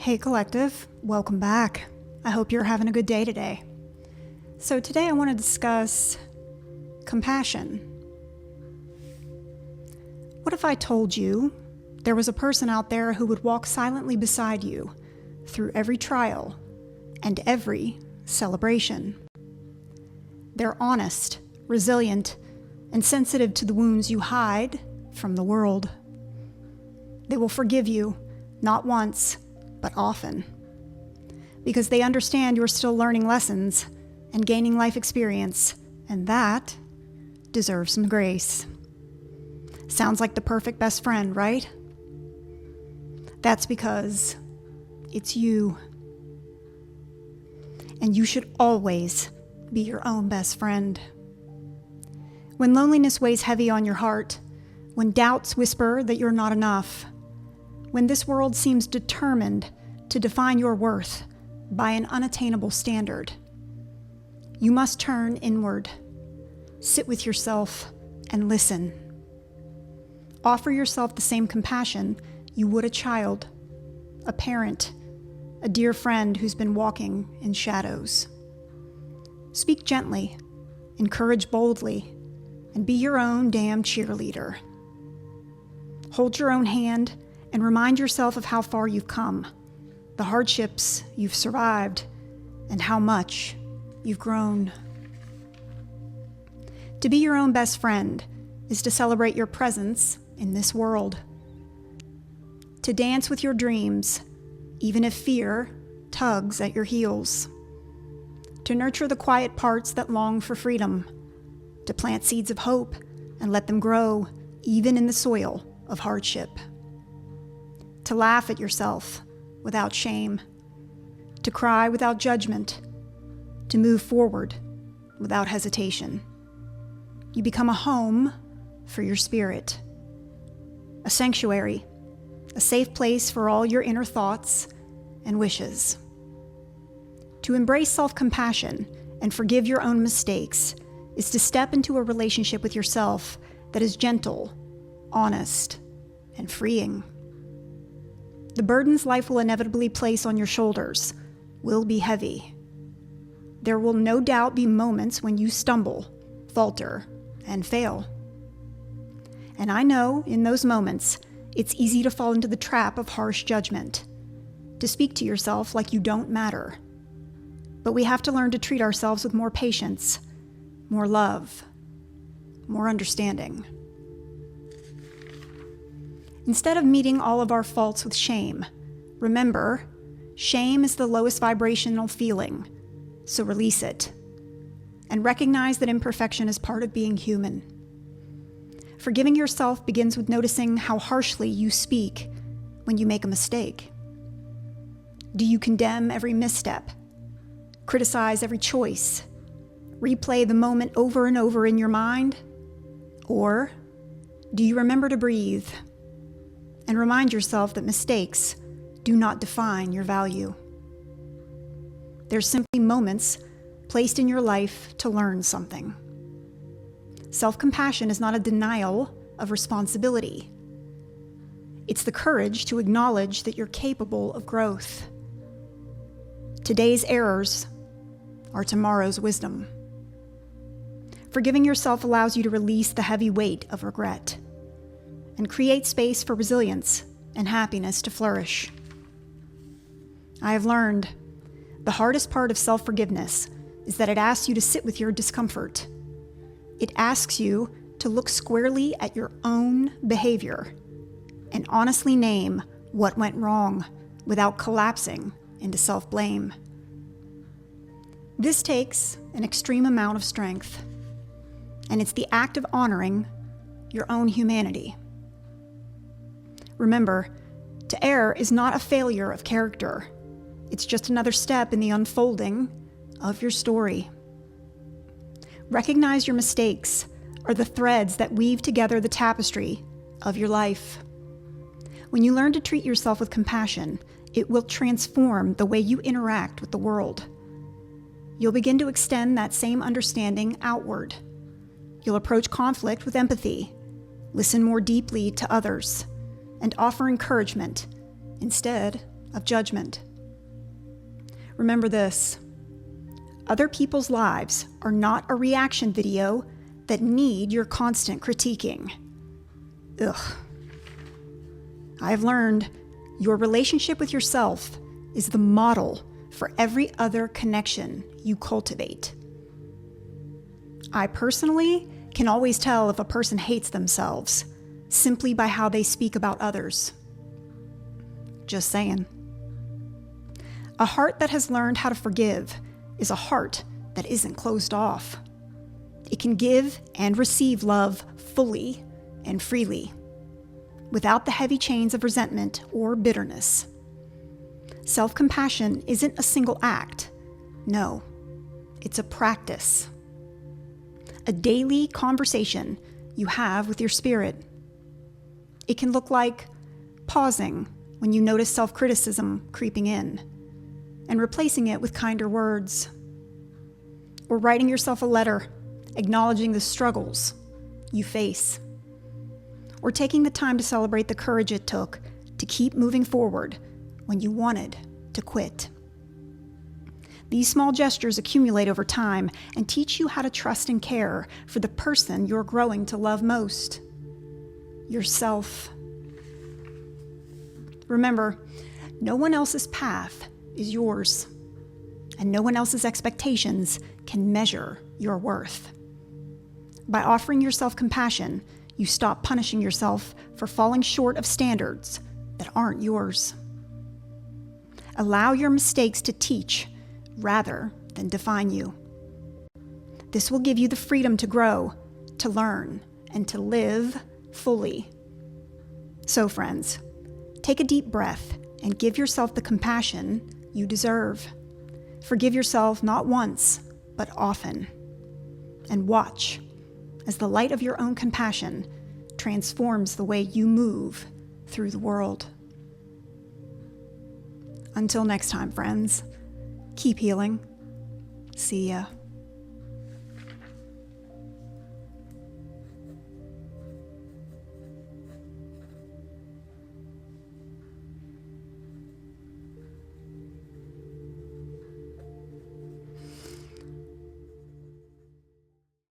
Hey Collective, welcome back. I hope you're having a good day today. So today I want to discuss compassion. What if I told you there was a person out there who would walk silently beside you through every trial and every celebration? They're honest, resilient, and sensitive to the wounds you hide from the world. They will forgive you, not once, but often, because they understand you're still learning lessons and gaining life experience, and that deserves some grace. Sounds like the perfect best friend, right? That's because it's you. And you should always be your own best friend. When loneliness weighs heavy on your heart, when doubts whisper that you're not enough, when this world seems determined to define your worth by an unattainable standard, you must turn inward, sit with yourself, and listen. Offer yourself the same compassion you would a child, a parent, a dear friend who's been walking in shadows. Speak gently, encourage boldly, and be your own damn cheerleader. Hold your own hand and remind yourself of how far you've come, the hardships you've survived, and how much you've grown. To be your own best friend is to celebrate your presence in this world. To dance with your dreams, even if fear tugs at your heels. To nurture the quiet parts that long for freedom. To plant seeds of hope and let them grow even in the soil of hardship. To laugh at yourself without shame. To cry without judgment. To move forward without hesitation. You become a home for your spirit. A sanctuary, a safe place for all your inner thoughts and wishes. To embrace self-compassion and forgive your own mistakes is to step into a relationship with yourself that is gentle, honest, and freeing. The burdens life will inevitably place on your shoulders will be heavy. There will no doubt be moments when you stumble, falter, and fail. And I know in those moments, it's easy to fall into the trap of harsh judgment, to speak to yourself like you don't matter. But we have to learn to treat ourselves with more patience, more love, more understanding. Instead of meeting all of our faults with shame, remember, shame is the lowest vibrational feeling, so release it. And recognize that imperfection is part of being human. Forgiving yourself begins with noticing how harshly you speak when you make a mistake. Do you condemn every misstep? Criticize every choice? Replay the moment over and over in your mind? Or do you remember to breathe and remind yourself that mistakes do not define your value? They're simply moments placed in your life to learn something. Self-compassion is not a denial of responsibility. It's the courage to acknowledge that you're capable of growth. Today's errors are tomorrow's wisdom. Forgiving yourself allows you to release the heavy weight of regret and create space for resilience and happiness to flourish. I have learned the hardest part of self-forgiveness is that it asks you to sit with your discomfort. It asks you to look squarely at your own behavior and honestly name what went wrong without collapsing into self-blame. This takes an extreme amount of strength, and it's the act of honoring your own humanity. Remember, to err is not a failure of character. It's just another step in the unfolding of your story. Recognize your mistakes are the threads that weave together the tapestry of your life. When you learn to treat yourself with compassion, it will transform the way you interact with the world. You'll begin to extend that same understanding outward. You'll approach conflict with empathy, listen more deeply to others, and offer encouragement instead of judgment. Remember this: other people's lives are not a reaction video that need your constant critiquing. Ugh. I've learned your relationship with yourself is the model for every other connection you cultivate. I personally can always tell if a person hates themselves simply by how they speak about others. Just saying. A heart that has learned how to forgive is a heart that isn't closed off. It can give and receive love fully and freely, without the heavy chains of resentment or bitterness. Self-compassion isn't a single act. No, it's a practice. A daily conversation you have with your spirit. It can look like pausing when you notice self-criticism creeping in and replacing it with kinder words. Or writing yourself a letter acknowledging the struggles you face. Or taking the time to celebrate the courage it took to keep moving forward when you wanted to quit. These small gestures accumulate over time and teach you how to trust and care for the person you're growing to love most, yourself. Remember, no one else's path is yours, and no one else's expectations can measure your worth. By offering yourself compassion, you stop punishing yourself for falling short of standards that aren't yours. Allow your mistakes to teach rather than define you. This will give you the freedom to grow, to learn, and to live fully. So, friends, take a deep breath and give yourself the compassion you deserve. Forgive yourself not once, but often. And watch as the light of your own compassion transforms the way you move through the world. Until next time, friends, keep healing. See ya.